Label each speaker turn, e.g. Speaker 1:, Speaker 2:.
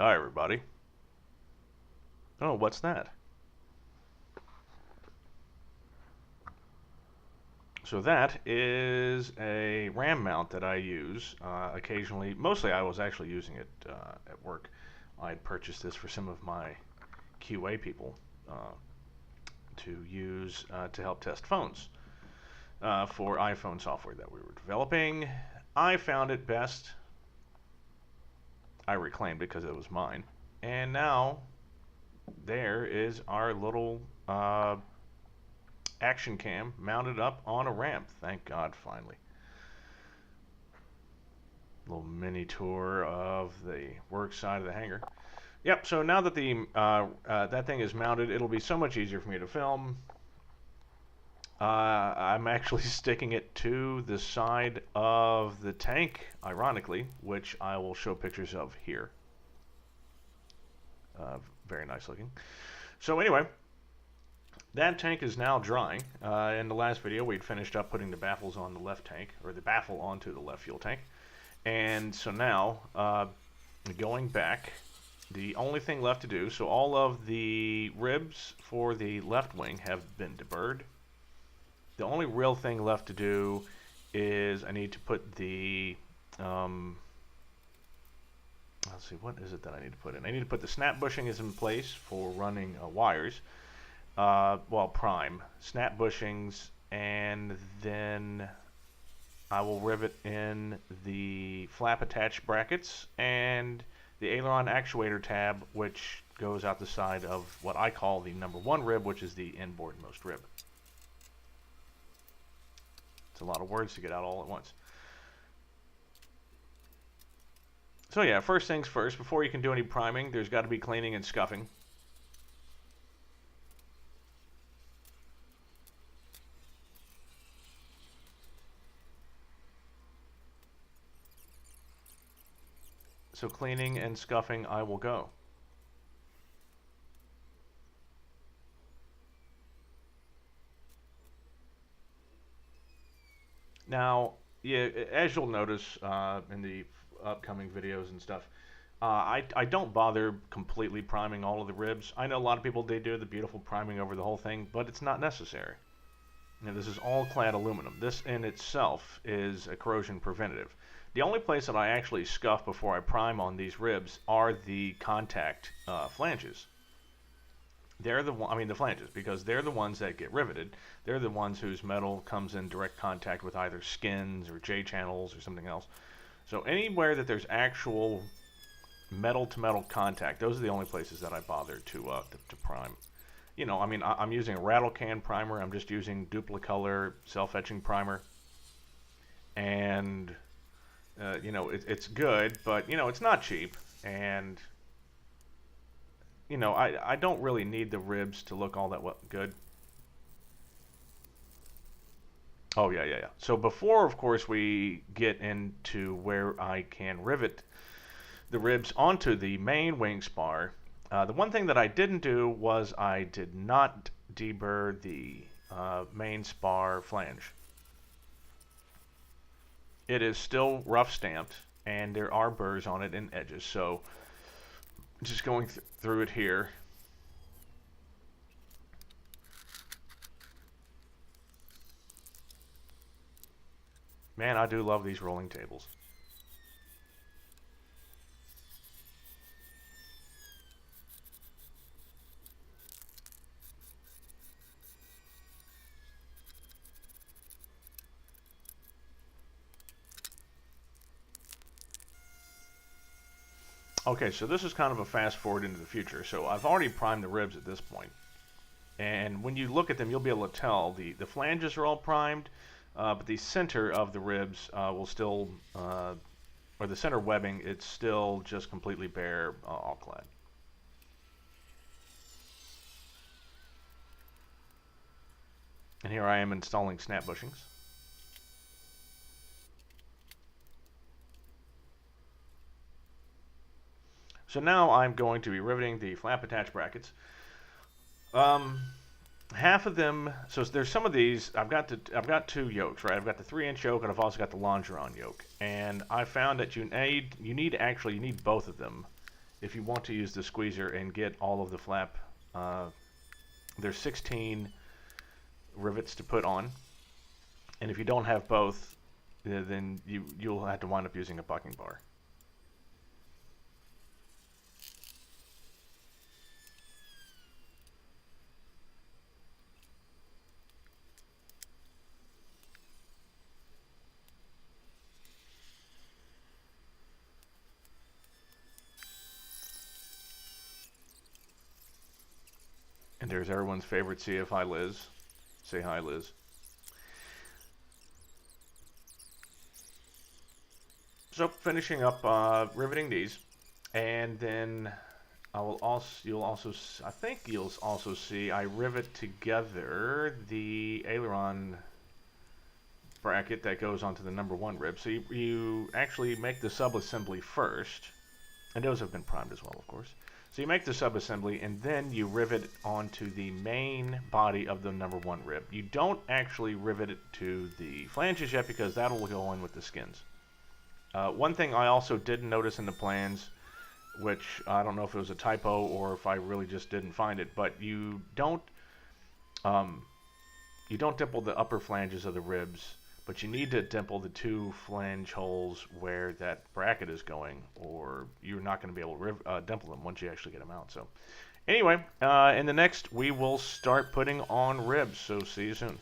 Speaker 1: Hi, everybody. Oh, what's that? So that is a RAM mount that I use occasionally. Mostly, I was actually using it at work. I had purchased this for some of my QA people to use to help test phones for iPhone software that we were developing. I found it best. I reclaimed it because it was mine. And now there is our little action cam mounted up on a ramp. Thank God, finally. Little mini tour of the work side of the hangar. Yep. So now that the that thing is mounted, it'll be so much easier for me to film. I'm actually sticking it to the side of the tank, ironically, which I will show pictures of here. Very nice looking. So anyway, that tank is now drying. In the last video, we'd finished up putting the baffles on the left tank, or the baffle onto the left fuel tank. And so now, going back, the only thing left to do, so all of the ribs for the left wing have been deburred. The only real thing left to do is I need to put the, let's see, what is it that I need to put in? I need to put the snap bushings in place for running wires. Well, prime, snap bushings, and then I will rivet in the flap attach brackets and the aileron actuator tab, which goes out the side of what I call the number 1 rib, which is the inboardmost rib. It's a lot of words to get out all at once. So yeah, first things first, before you can do any priming, there's got to be cleaning and scuffing. So cleaning and scuffing, I will go. Now, yeah, as you'll notice in the upcoming videos and stuff, I don't bother completely priming all of the ribs. I know a lot of people, they do the beautiful priming over the whole thing, but it's not necessary. Now, this is all clad aluminum. This in itself is a corrosion preventative. The only place that I actually scuff before I prime on these ribs are the contact flanges. They're the flanges, because they're the ones that get riveted. They're the ones whose metal comes in direct contact with either skins or J-channels or something else. So anywhere that there's actual metal-to-metal contact, those are the only places that I bother to prime. You know, I mean, I'm using a rattle can primer. I'm just using Duplicolor self-etching primer. And, you know, it's good, but, you know, it's not cheap. And, you know, I don't really need the ribs to look all that good. Oh, yeah. So before, of course, we get into where I can rivet the ribs onto the main wing spar, the one thing that I didn't do was I did not deburr the main spar flange. It is still rough stamped, and there are burrs on it in edges, so just going through it here. Man, I do love these rolling tables. Okay, so this is kind of a fast forward into the future. So I've already primed the ribs at this point. And when you look at them, you'll be able to tell the flanges are all primed, but the center of the ribs will still, or the center webbing, it's still just completely bare, all clad. And here I am installing snap bushings. So now I'm going to be riveting the flap attach brackets. Half of them, so there's some of these, I've got 2 yokes, right? I've got the 3-inch yoke, and I've also got the longeron yoke. And I found that you need both of them if you want to use the squeezer and get all of the flap, there's 16 rivets to put on, and if you don't have both, then you'll have to wind up using a bucking bar. And there's everyone's favorite CFI Liz. Say hi, Liz. So finishing up riveting these, and then I think you'll also see I rivet together the aileron bracket that goes onto the number 1 rib. So you actually make the sub-assembly first, and those have been primed as well, of course. So you make the sub-assembly, and then you rivet onto the main body of the number 1 rib. You don't actually rivet it to the flanges yet, because that'll go in with the skins. One thing I also didn't notice in the plans, which I don't know if it was a typo or if I really just didn't find it, but you don't dimple the upper flanges of the ribs, but you need to dimple the 2 flange holes where that bracket is going, or you're not going to be able to dimple them once you actually get them out. So anyway, in the next, we will start putting on ribs, so see you soon.